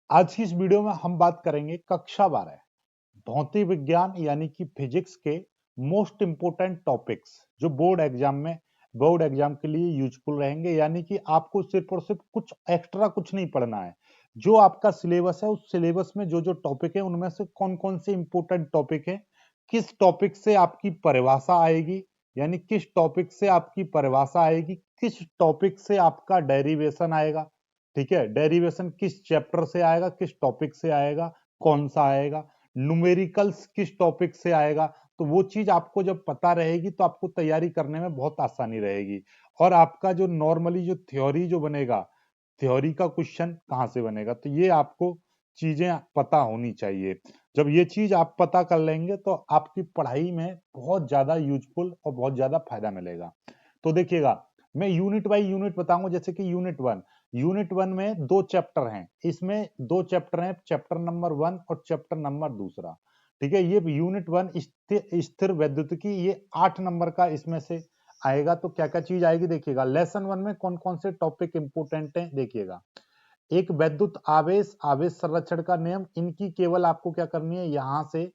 आज की इस वीडियो में हम बात करेंगे कक्षा 12 भौतिक विज्ञान यानी कि फिजिक्स के मोस्ट इंपोर्टेंट टॉपिक्स जो बोर्ड एग्जाम के लिए यूजफुल रहेंगे। यानी कि आपको सिर्फ और सिर्फ कुछ एक्स्ट्रा कुछ नहीं पढ़ना है। जो आपका सिलेबस है उस सिलेबस में जो जो टॉपिक है उनमें से कौन कौन से इंपोर्टेंट टॉपिक है, किस टॉपिक से आपकी परिभाषा आएगी, यानी किस टॉपिक से आपकी परिभाषा आएगी, किस टॉपिक से आपका डेरिवेशन आएगा। ठीक है, डेरिवेशन किस चैप्टर से आएगा, किस टॉपिक से आएगा, कौन सा आएगा, न्यूमेरिकल्स किस टॉपिक से आएगा। तो वो चीज आपको जब पता रहेगी तो आपको तैयारी करने में बहुत आसानी रहेगी। और आपका जो नॉर्मली जो थ्योरी जो बनेगा, थ्योरी का क्वेश्चन कहाँ से बनेगा, तो ये आपको चीजें पता होनी चाहिए। जब ये चीज आप पता कर लेंगे तो आपकी पढ़ाई में बहुत ज्यादा यूजफुल और बहुत ज्यादा फायदा मिलेगा। तो देखिएगा, मैं यूनिट बाई यूनिट बताऊंगा। जैसे कि यूनिट वन में दो चैप्टर हैं, इसमें दो चैप्टर हैं, चैप्टर नंबर 1 और चैप्टर नंबर 2। ठीक है, ये यूनिट 1 स्थिर वैद्युतिकी, ये 8 नंबर का इसमें से आएगा। तो क्या क्या चीज आएगी देखिएगा। लेसन 1 में कौन कौन से टॉपिक इंपोर्टेंट हैं देखिएगा। एक विद्युत आवेश, आवेश संरक्षण का नियम, इनकी केवल आपको क्या करनी है, यहां से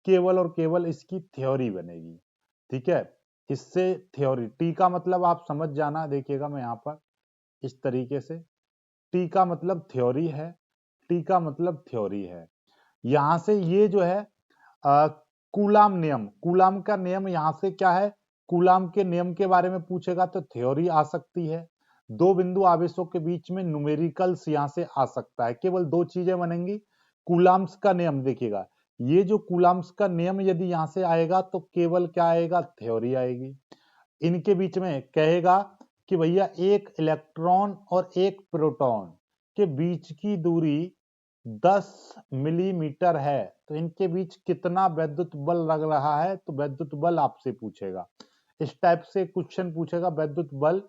केवल और केवल इसकी थ्योरी बनेगी। ठीक है, इससे थ्योरी, टी का मतलब आप समझ जाना। देखिएगा मैं यहाँ पर इस तरीके से, टी का मतलब थ्योरी है, टी का मतलब थ्योरी है। यहां से ये जो है कूलाम नियम, कूलाम का नियम यहां से क्या है, कूलाम के नियम के बारे में पूछेगा तो थ्योरी आ सकती है। दो बिंदु आवेशों के बीच में न्यूमेरिकल्स यहां से आ सकता है। केवल दो चीजें बनेंगी। कूलाम्स का नियम देखिएगा, ये जो कूलाम्स का नियम यदि यहां से आएगा तो केवल क्या आएगा, थ्योरी आएगी। इनके बीच में कहेगा कि भैया एक इलेक्ट्रॉन और एक प्रोटॉन के बीच की दूरी 10 मिलीमीटर है, तो इनके बीच कितना वैद्युत बल लग रहा है, तो वैद्युत बल आपसे पूछेगा। इस टाइप से क्वेश्चन पूछेगा वैद्युत बल,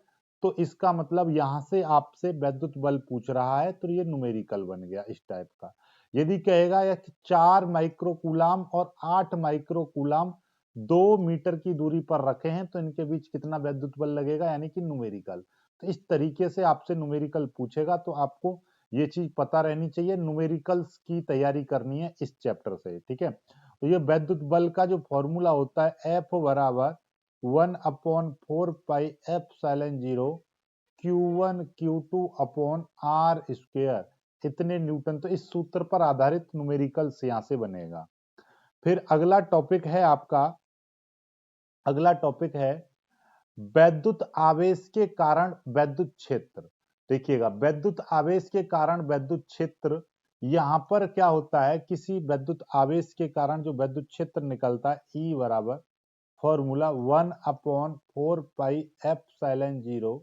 तो इसका मतलब यहां से आपसे वैद्युत बल पूछ रहा है, तो ये न्यूमेरिकल बन गया इस टाइप का। यदि कहेगा या 4 माइक्रोकूलाम और 8 माइक्रोकूलाम 2 मीटर की दूरी पर रखे हैं, तो इनके बीच कितना वैद्युत बल लगेगा, यानी कि न्यूमेरिकल। तो इस तरीके से आपसे न्यूमेरिकल पूछेगा, तो आपको ये चीज पता रहनी चाहिए। न्यूमेरिकल्स की तैयारी करनी है इस चैप्टर से। ठीक है, तो ये वैद्युत बल का जो फॉर्मूला होता है, एफ बराबर 1/4 pi epsilon 0 Q1 Q2 upon R square, इतने न्यूटन। तो इस सूत्र पर आधारित न्यूमेरिकल्स यहां से बनेगा। फिर अगला टॉपिक है वैद्युत आवेश के कारण वैद्युत क्षेत्र। देखिएगा, वैद्युत आवेश के कारण वैद्युत क्षेत्र, यहां पर क्या होता है, किसी वैद्युत आवेश के कारण जो वैद्युत क्षेत्र निकलता है, ई बराबर फॉर्मूला 1/4 पाई एप्सिलॉन 0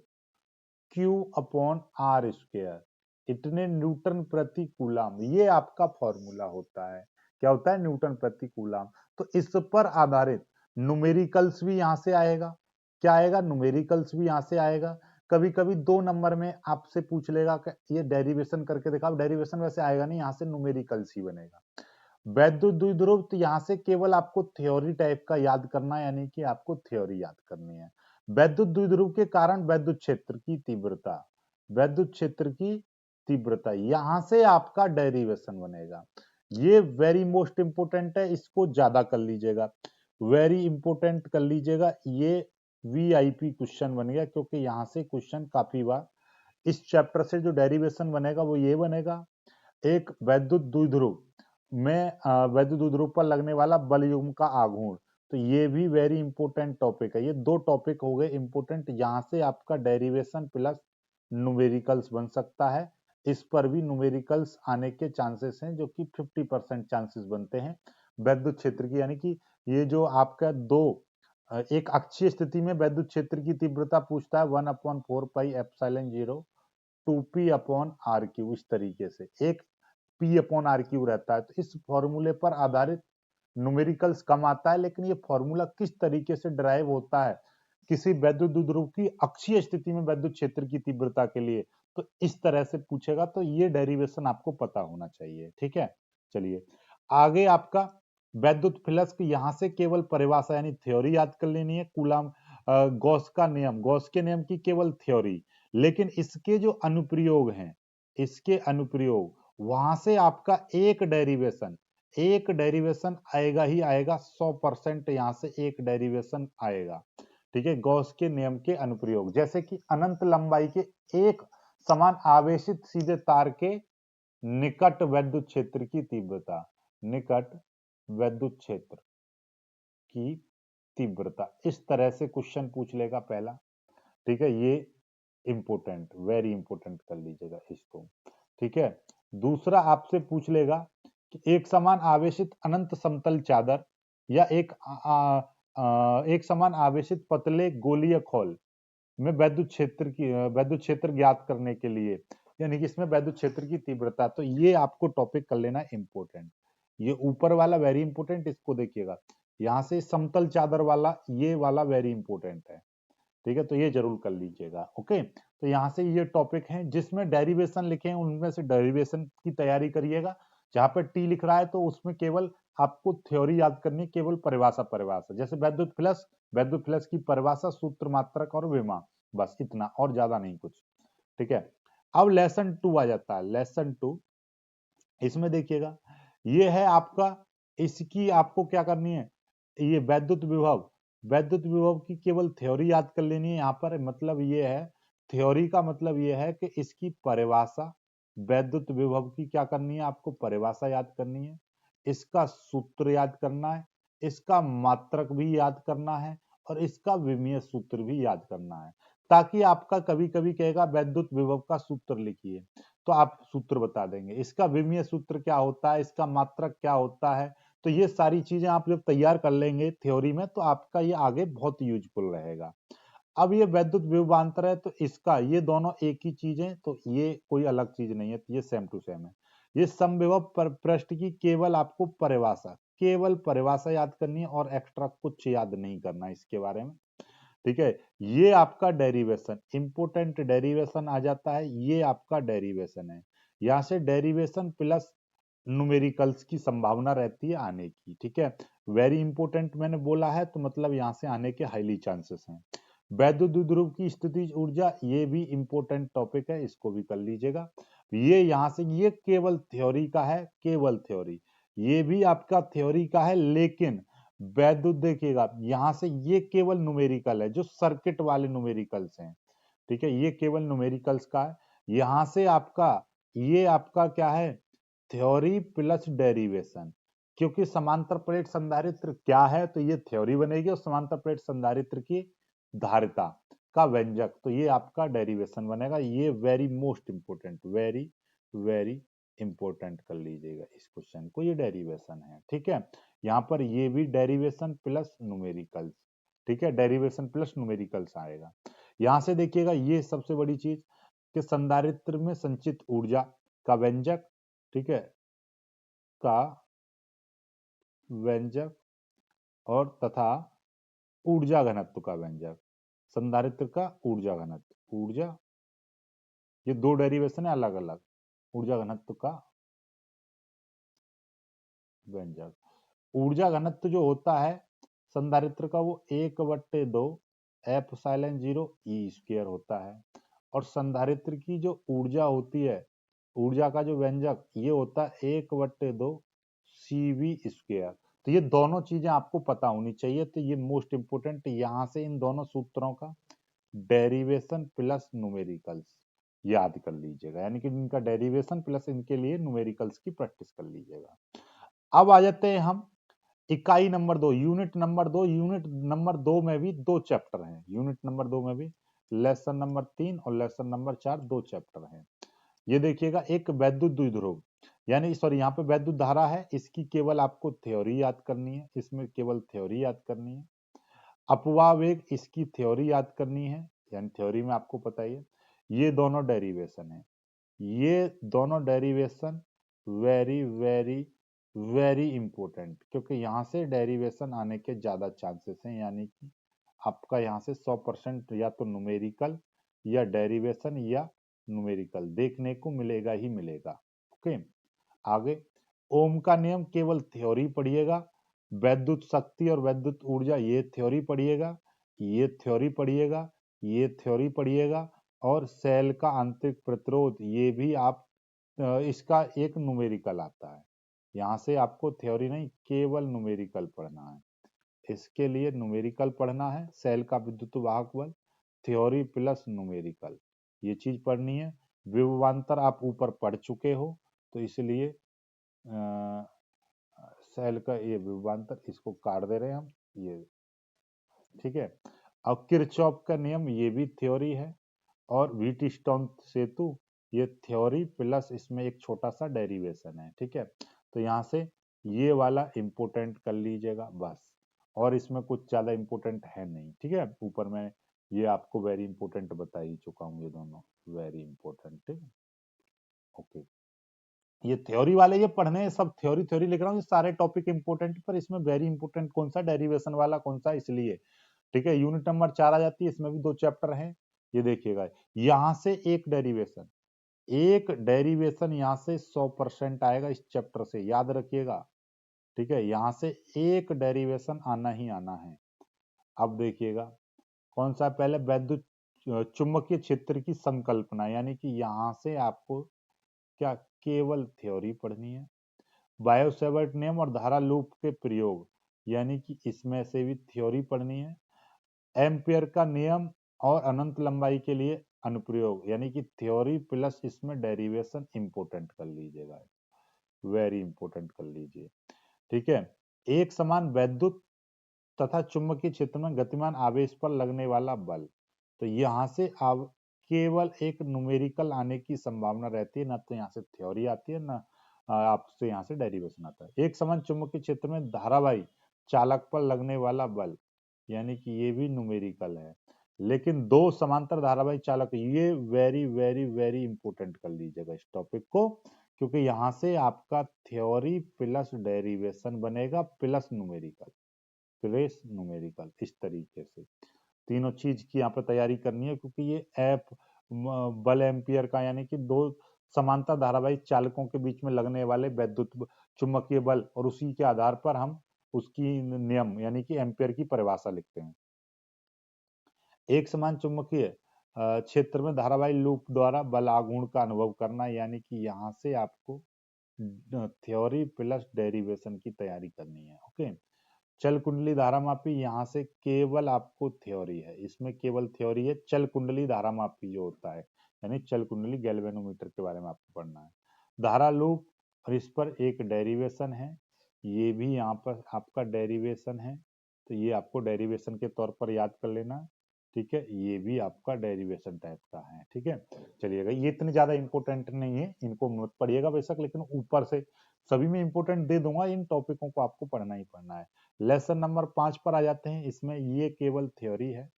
Q/r², इतने न्यूटन प्रति कूलाम, ये आपका फॉर्मूला होता है। क्या होता है, न्यूटन प्रति कूलाम। तो इस पर आधारित न्यूमेरिकल्स भी यहां से आएगा। क्या आएगा, न्यूमेरिकल्स भी यहां से आएगा। कभी कभी 2 नंबर में आपसे पूछ लेगा कि ये डेरिवेशन करके दिखाओ। डेरिवेशन वैसे आएगा नहीं, यहां से न्यूमेरिकल्स ही बनेगा। वैद्युत द्विध्रुव, तो यहां से केवल आपको थ्योरी टाइप का याद करना है, यानी कि आपको थ्योरी याद करनी है। वैद्युत द्विध्रुव के कारण वैद्युत क्षेत्र की तीव्रता, वैद्युत क्षेत्र की तीव्रता, यहां से आपका डेरिवेशन बनेगा। ये वेरी मोस्ट इंपोर्टेंट है, इसको ज्यादा कर लीजिएगा, वेरी इंपोर्टेंट कर लीजिएगा। ये वीआईपी क्वेश्चन बन गया, क्योंकि यहां से क्वेश्चन काफी बार इस चैप्टर से जो डेरिवेशन बनेगा वो ये बनेगा। एक वैद्युत द्विध्रुव में वैद्युत द्विध्रुव पर लगने वाला बल युग्म का आघूर्ण, तो ये भी वेरी इंपोर्टेंट टॉपिक है। ये दो टॉपिक हो गए इंपोर्टेंट, यहाँ से आपका डेरिवेशन प्लस न्यूमेरिकल्स बन सकता है। इस पर भी न्यूमेरिकल्स आने के चांसेस हैं, जो कि 50% चांसेस बनते हैं वैद्युत क्षेत्र की। यानी कि ये जो आपका एक अक्षीय स्थिति में वैद्युत क्षेत्र की तीव्रता पूछता है 1/4 पाई एप्सिलॉन 0 2p/r³, इस तरीके से एक P/r³ रहता है। तो इस फॉर्मूले पर आधारित न्यूमेरिकल्स कम आता है, लेकिन ये फॉर्मूला किस तरीके से ड्राइव होता है किसी वैद्युत द्विध्रुव की अक्षीय स्थिति में वैद्युत क्षेत्र की तीव्रता के लिए, तो इस तरह से पूछेगा। तो ये डेरिवेशन आपको पता होना चाहिए। ठीक है, चलिए आगे। आपका वैद्युत फ्लक्स, यहां से केवल परिभाषा यानी थ्योरी याद कर लेनी है। कूलाम गॉस का नियम, गॉस के नियम की केवल थ्योरी, लेकिन इसके जो अनुप्रयोग हैं, इसके अनुप्रयोग वहां से आपका एक डेरिवेशन आएगा ही आएगा, 100% यहाँ से एक डेरिवेशन आएगा। ठीक है, गॉस के नियम के अनुप्रयोग, जैसे कि अनंत लंबाई के एक समान आवेशित सीधे तार के निकट वैद्युत क्षेत्र की तीव्रता, निकट वैद्युत क्षेत्र की तीव्रता, इस तरह से क्वेश्चन पूछ लेगा पहला। ठीक है, ये इंपोर्टेंट, वेरी इंपोर्टेंट कर लीजिएगा इसको। ठीक है, दूसरा आपसे पूछ लेगा कि एक समान आवेशित अनंत समतल चादर या एक समान आवेशित पतले गोलीय खोल में वैद्युत क्षेत्र ज्ञात करने के लिए, यानी कि इसमें वैद्युत क्षेत्र की तीव्रता, तो ये आपको टॉपिक कर लेना इंपोर्टेंट। ये ऊपर वाला वेरी इंपोर्टेंट, इसको देखिएगा। यहाँ से समतल चादर वाला, ये वाला वेरी इंपोर्टेंट है। ठीक है, तो ये जरूर कर लीजिएगा। ओके, तो यहाँ से ये टॉपिक है जिसमें डेरिवेशन लिखे हैं, उनमें से डेरिवेशन की तैयारी करिएगा। जहां पर टी लिख रहा है तो उसमें केवल आपको थ्योरी याद करनी है, केवल परिभाषा। जैसे वैद्युत फ्लक्स की परिभाषा, सूत्र, मात्रक और विमा, बस इतना, और ज्यादा नहीं कुछ। ठीक है, अब लेसन 2 आ जाता है। लेसन 2, इसमें देखिएगा, ये है आपका, इसकी आपको क्या करनी है, ये वैद्युत विभव की केवल थ्योरी याद कर लेनी है। यहाँ पर मतलब ये है, थ्योरी का मतलब ये है कि इसकी परिभाषा, वैद्युत विभव की क्या करनी है, आपको परिभाषा याद करनी है, इसका सूत्र याद करना है, इसका मात्रक भी याद करना है, और इसका विमीय सूत्र भी याद करना है। ताकि आपका कभी कभी कहेगा वैद्युत विभव का सूत्र लिखिए, तो आप सूत्र बता देंगे, इसका विमीय सूत्र क्या होता है, इसका मात्रक क्या होता है। तो ये सारी चीजें आप जब तैयार कर लेंगे थ्योरी में, तो आपका ये आगे बहुत यूजफुल रहेगा। अब ये वैद्युत विभवांतर है, तो इसका, ये दोनों एक ही चीज है, तो ये कोई अलग चीज नहीं है, तो ये सेम टू सेम है। ये समविभव पृष्ठ की केवल परिभाषा याद करनी है, और एक्स्ट्रा कुछ याद नहीं करना इसके बारे में। ठीक है, ये आपका डेरिवेशन, इंपोर्टेंट डेरिवेशन आ जाता है, ये आपका डेरिवेशन है। यहाँ से डेरिवेशन प्लस न्यूमेरिकल्स की संभावना रहती है आने की। ठीक है, वेरी इंपोर्टेंट मैंने बोला है, तो मतलब यहाँ से आने के हाईली चांसेस हैं। वैद्युत द्विध्रुव की स्थितिज ऊर्जा, ये भी इंपोर्टेंट टॉपिक है, इसको भी कर लीजिएगा। ये यहाँ से, ये केवल थ्योरी का है, केवल थ्योरी, ये भी आपका थ्योरी का है, लेकिन वैद्युत देखिएगा, यहाँ से ये केवल न्यूमेरिकल है, जो सर्किट वाले न्यूमेरिकल्स हैं। ठीक है, ये केवल न्यूमेरिकल्स का है। यहाँ से आपका, ये आपका क्या है, थ्योरी प्लस डेरिवेशन, क्योंकि समांतर प्लेट संधारित्र क्या है, तो ये थ्योरी बनेगी, और समांतर प्लेट संधारित्र की धारिता का व्यंजक, तो ये आपका डेरिवेशन बनेगा। ये very most important, very very important कर लीजिएगा इस क्वेश्चन को, ये डेरिवेशन है। ठीक है, यहाँ पर ये भी डेरिवेशन प्लस न्यूमेरिकल्स। ठीक है, डेरिवेशन प्लस न्यूमेरिकल्स आएगा। यहाँ से देखिएगा, ये सबसे बड़ी चीज कि संधारित्र में संचित ऊर्जा का व्यंजक, ठीक है, का व्यंजक, और तथा ऊर्जा घनत्व का व्यंजक, संधारित्र का ऊर्जा घनत्व, ये दो डेरिवेशन है अलग अलग, ऊर्जा घनत्व का व्यंजक। ऊर्जा घनत्व जो होता है संधारित्र का, वो 1/2 एप्सिलॉन 0 ई स्क्वायर होता है, और संधारित्र की जो ऊर्जा होती है, ऊर्जा का जो व्यंजक, ये होता है 1/2 CV स्क्वायर। तो ये दोनों चीजें आपको पता होनी चाहिए, तो ये मोस्ट इंपोर्टेंट, यहाँ से इन दोनों सूत्रों का डेरिवेशन प्लस न्यूमेरिकल्स याद कर लीजिएगा, यानी कि इनका डेरिवेशन प्लस इनके लिए न्यूमेरिकल्स की प्रैक्टिस कर लीजिएगा। अब आ जाते हैं हम इकाई number 2, unit number 2। Unit number 2 में भी 2 चैप्टर हैं, यूनिट नंबर 2 में भी लेसन नंबर 3 और लेसन नंबर 4 2 चैप्टर हैं। ये देखिएगा, एक वैद्युत द्विध्रुव, यानी सॉरी, यहाँ पे वैद्युत धारा है, इसकी केवल आपको थ्योरी याद करनी है, इसमें केवल थ्योरी याद करनी है। अपवाह वेग, इसकी थ्योरी याद करनी है, यानी थ्योरी में आपको पता ही है। ये दोनों डेरिवेशन है, ये दोनों derivation very very very important, क्योंकि यहाँ से डेरिवेशन आने के ज्यादा चांसेस हैं, यानी कि आपका यहाँ से 100% या तो न्यूमेरिकल या डेरिवेशन या न्यूमेरिकल देखने को मिलेगा ही मिलेगा। ओके, आगे ओम का नियम केवल थ्योरी पढ़िएगा, वैद्युत शक्ति और वैद्युत ऊर्जा ये थ्योरी पढ़िएगा, ये थ्योरी पढ़िएगा, ये थ्योरी पढ़िएगा, और सेल का आंतरिक प्रतिरोध ये भी आप इसका एक न्यूमेरिकल आता है। यहाँ से आपको थ्योरी नहीं, केवल न्यूमेरिकल पढ़ना है। इसके लिए न्यूमेरिकल पढ़ना है, सेल का विद्युत वाहक बल, थ्योरी प्लस न्यूमेरिकल, ये चीज पढ़नी है। विभवांतर आप ऊपर पढ़ चुके हो, तो इसलिए सेल का ये विभवांतर इसको काट दे रहे हैं हम, ये ठीक है। अब किरचॉफ का नियम, ये भी थ्योरी है, और व्हीटस्टोन सेतु, ये थ्योरी प्लस इसमें एक छोटा सा डेरिवेशन है, ठीक है। तो यहाँ से ये वाला इंपोर्टेंट कर लीजिएगा बस, और इसमें कुछ ज्यादा इंपोर्टेंट है नहीं, ठीक है। ऊपर मैं ये आपको वेरी इंपोर्टेंट बता ही चुका हूँ, ये दोनों वेरी इंपोर्टेंट, ठीक है। ओके, ये थ्योरी वाले ये पढ़ने हैं, सब थ्योरी थ्योरी लिख रहा हूँ, ये सारे टॉपिक इंपोर्टेंट, पर इसमें वेरी इंपोर्टेंट कौन सा, डेरिवेशन वाला कौन सा, इसलिए, ठीक है। यूनिट नंबर 4 आ जाती है, इसमें भी 2 चैप्टर हैं। ये देखिएगा, यहाँ से एक डेरिवेशन यहाँ से 100% आएगा इस चैप्टर से, याद रखिएगा, ठीक है। यहाँ से एक डेरिवेशन आना ही आना है। अब देखिएगा कौन सा, पहले वैद्युत चुंबकीय क्षेत्र की संकल्पना, यानी कि यहाँ से आपको क्या, केवल थ्योरी पढ़नी है। बायो सेवर्ट नियम और धारा लूप के प्रयोग, यानी कि इसमें से भी थ्योरी पढ़नी है। एम्पियर का नियम और अनंत लंबाई के लिए अनुप्रयोग, यानी कि थ्योरी प्लस इसमें डेरिवेशन इंपोर्टेंट कर लीजिएगा, वेरी इंपोर्टेंट कर लीजिए, ठीक है। एक समान वैद्युत तथा चुंबकीय क्षेत्र में गतिमान आवेश पर लगने वाला बल, तो यहाँ से अब केवल एक न्यूमेरिकल आने की संभावना रहती है, ना तो यहाँ से थ्योरी आती है, ना आपसे यहाँ से डेरिवेशन आता है। एक समान चुंबकीय क्षेत्र में धारावाही चालक पर लगने वाला बल, यानी कि ये भी न्यूमेरिकल है। लेकिन दो समांतर धारावाही चालक, ये वेरी वेरी वेरी इंपोर्टेंट कर लीजिएगा इस टॉपिक को, क्योंकि यहाँ से आपका थ्योरी प्लस डेरिवेशन बनेगा प्लस न्यूमेरिकल, इस तरीके से तीनों चीज की यहाँ पे तैयारी करनी है, क्योंकि ये बल एम्पियर का, यानी कि दो समांतर धारावाही चालकों के बीच में लगने वाले वैद्युत चुंबकीय बल, और उसी के आधार पर हम उसकी नियम यानी कि एम्पियर की परिभाषा लिखते हैं। एक समान चुंबकीय क्षेत्र में धारावाही लूप द्वारा बल आघूर्ण का अनुभव करना, यानी कि यहाँ से आपको थ्योरी प्लस डेरिवेशन की तैयारी करनी है, ओके। चल कुंडली धारा मापी, यहाँ से केवल आपको थ्योरी है, इसमें केवल थ्योरी है। चल कुंडली धारा मापी जो होता है, यानी चल कुंडली गैल्वेनोमीटर के बारे में आपको पढ़ना है। धारा लूप, और इस पर एक डेरिवेशन है, ये भी यहाँ पर आपका डेरिवेशन है, तो ये आपको डेरिवेशन के तौर पर याद कर लेना, ठीक है। ये भी आपका डेरिवेशन टाइप का है, ठीक है। चलिएगा, ये इतने ज्यादा इंपॉर्टेंट नहीं है, इनको मत पढ़िएगा बेशक, लेकिन ऊपर से सभी में इंपॉर्टेंट दे दूंगा, इन टॉपिकों को आपको पढ़ना ही पढ़ना है। लेसन नंबर 5 पर आ जाते हैं, इसमें ये केवल थ्योरी है।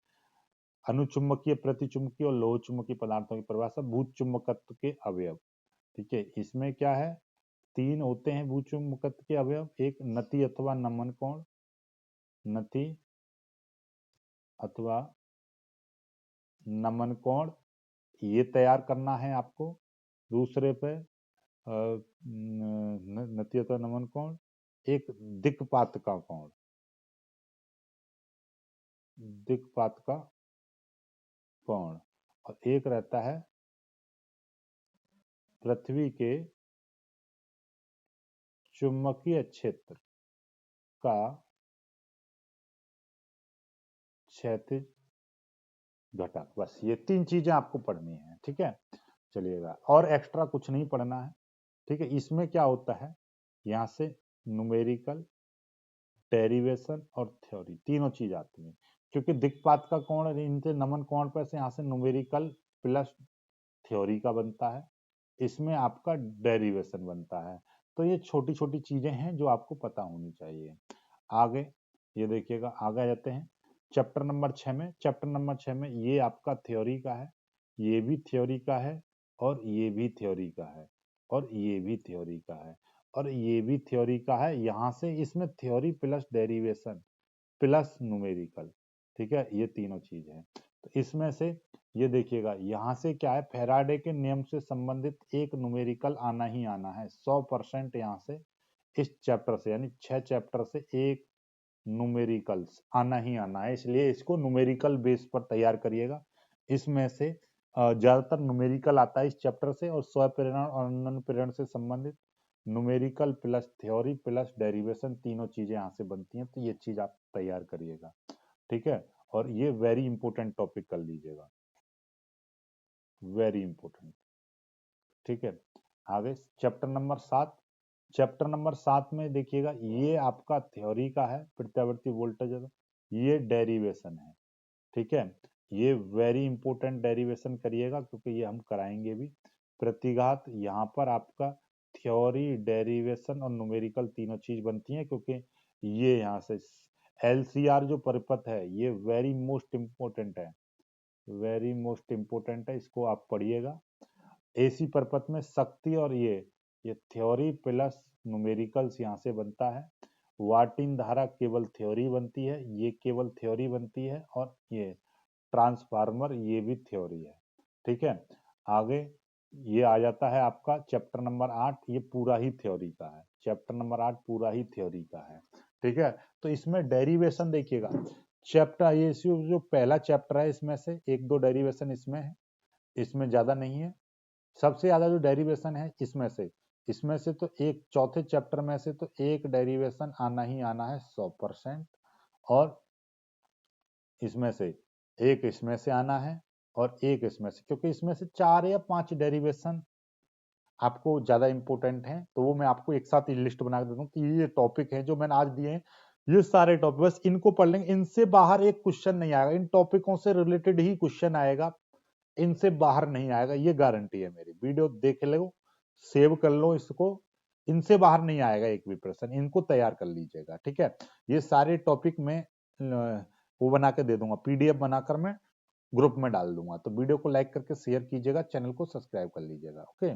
अनुचुंबकीय, प्रतिचुंबकीय और लोह चुंबकीय पदार्थों की परिभाषा, भूत चुंबकत्व के अवयव, ठीक है। इसमें क्या है, 3 होते हैं भूत चुंबकत्व के अवयव, एक नति अथवा नमन कोण, नति अथवा नमन कोण, ये तैयार करना है आपको। दूसरे पे नति अथवा नमन कोण, एक दिक्पात का कोण, दिक्पात का कोण, और एक रहता है पृथ्वी के चुंबकीय क्षेत्र का क्षैतिज घटक, बस ये 3 चीजें आपको पढ़नी है, ठीक है। चलिएगा, और एक्स्ट्रा कुछ नहीं पढ़ना है, ठीक है। इसमें क्या होता है, यहाँ से न्यूमेरिकल, डेरिवेशन और थ्योरी तीनों चीज आती है, क्योंकि दिक्पात का कोण, इनसे नमन कोण पर से यहाँ से न्यूमेरिकल प्लस थ्योरी का बनता है, इसमें आपका डेरिवेशन बनता है। तो ये छोटी छोटी चीजें हैं जो आपको पता होनी चाहिए। आगे ये देखिएगा, आगे आ जाते हैं चैप्टर नंबर 6 में। चैप्टर नंबर 6 में ये आपका थ्योरी का है, ये भी थ्योरी का है, और ये भी थ्योरी का है, और ये भी थ्योरी का है, और ये भी थ्योरी का है। यहाँ से इसमें theory plus derivation plus numerical, ठीक है, ये तीनों चीज है। तो इसमें से ये देखिएगा, यहाँ से क्या है, फैराडे के नियम से संबंधित एक न्यूमेरिकल आना ही आना है 100%, यहाँ से इस चैप्टर से, यानी 6 चैप्टर से एक न्यूमेरिकल्स आना ही आना है, इसलिए इसको न्यूमेरिकल बेस पर तैयार करिएगा। इसमें से ज्यादातर न्यूमेरिकल आता है इस चैप्टर से, और स्व प्रेरण और अनन्य प्रेरण से संबंधित numerical plus theory plus derivation तीनों चीजें यहाँ से बनती हैं, तो ये चीज आप तैयार करिएगा, ठीक है। और ये वेरी इंपॉर्टेंट टॉपिक कर लीजिएगा, वेरी इंपॉर्टेंट, ठीक है। आगे चैप्टर नंबर 7, चैप्टर नंबर 7 में देखिएगा, ये आपका थ्योरी का है, प्रत्यावर्ती वोल्टेज, ये डेरिवेशन है, ठीक है। ये वेरी इंपॉर्टेंट डेरिवेशन करिएगा, क्योंकि ये हम कराएंगे भी। प्रतिघात यहाँ पर आपका थ्योरी, डेरिवेशन और न्यूमेरिकल तीनों चीज बनती हैं, क्योंकि ये यहाँ से एलसीआर जो परिपथ है ये वेरी मोस्ट इम्पोर्टेंट है, वेरी मोस्ट इम्पोर्टेंट है, इसको आप पढ़िएगा। एसी परिपथ में शक्ति और ये थ्योरी प्लस न्यूमेरिकल्स यहाँ से बनता है। वाटिन धारा केवल थ्योरी बनती है, ये केवल थ्योरी बनती है, और ये ट्रांसफार्मर ये भी थ्योरी है, ठीक है। आगे ये आ जाता है आपका चैप्टर नंबर 8, ये पूरा ही थ्योरी का है, चैप्टर नंबर 8 पूरा ही थ्योरी का है, ठीक है। तो इसमें डेरिवेशन देखिएगा, चैप्टर ये जो पहला चैप्टर है इसमें से एक दो डेरिवेशन इसमें है, इसमें ज्यादा नहीं है। सबसे ज्यादा जो डेरिवेशन है इसमें से तो एक चौथे चैप्टर में से तो एक डेरिवेशन आना ही आना है 100%, और इसमें से एक इसमें से आना है, और एक इसमें से, क्योंकि इसमें से 4 या 5 डेरिवेशन आपको ज्यादा इंपॉर्टेंट हैं, तो वो मैं आपको एक साथ ही लिस्ट बना के देता हूँ कि ये टॉपिक है जो मैंने आज दिए हैं, ये सारे टॉपिक बस इनको पढ़ लेंगे, इनसे बाहर एक क्वेश्चन नहीं आएगा, इन टॉपिकों से रिलेटेड ही क्वेश्चन आएगा, इनसे बाहर नहीं आएगा, ये गारंटी है मेरी। वीडियो देख लो, सेव कर लो इसको, इनसे बाहर नहीं आएगा एक भी प्रश्न, इनको तैयार कर लीजिएगा, ठीक है। ये सारे टॉपिक में वो बना के दे दूंगा, पीडीएफ बनाकर मैं ग्रुप में डाल दूंगा, तो वीडियो को लाइक करके शेयर कीजिएगा, चैनल को सब्सक्राइब कर लीजिएगा, ओके।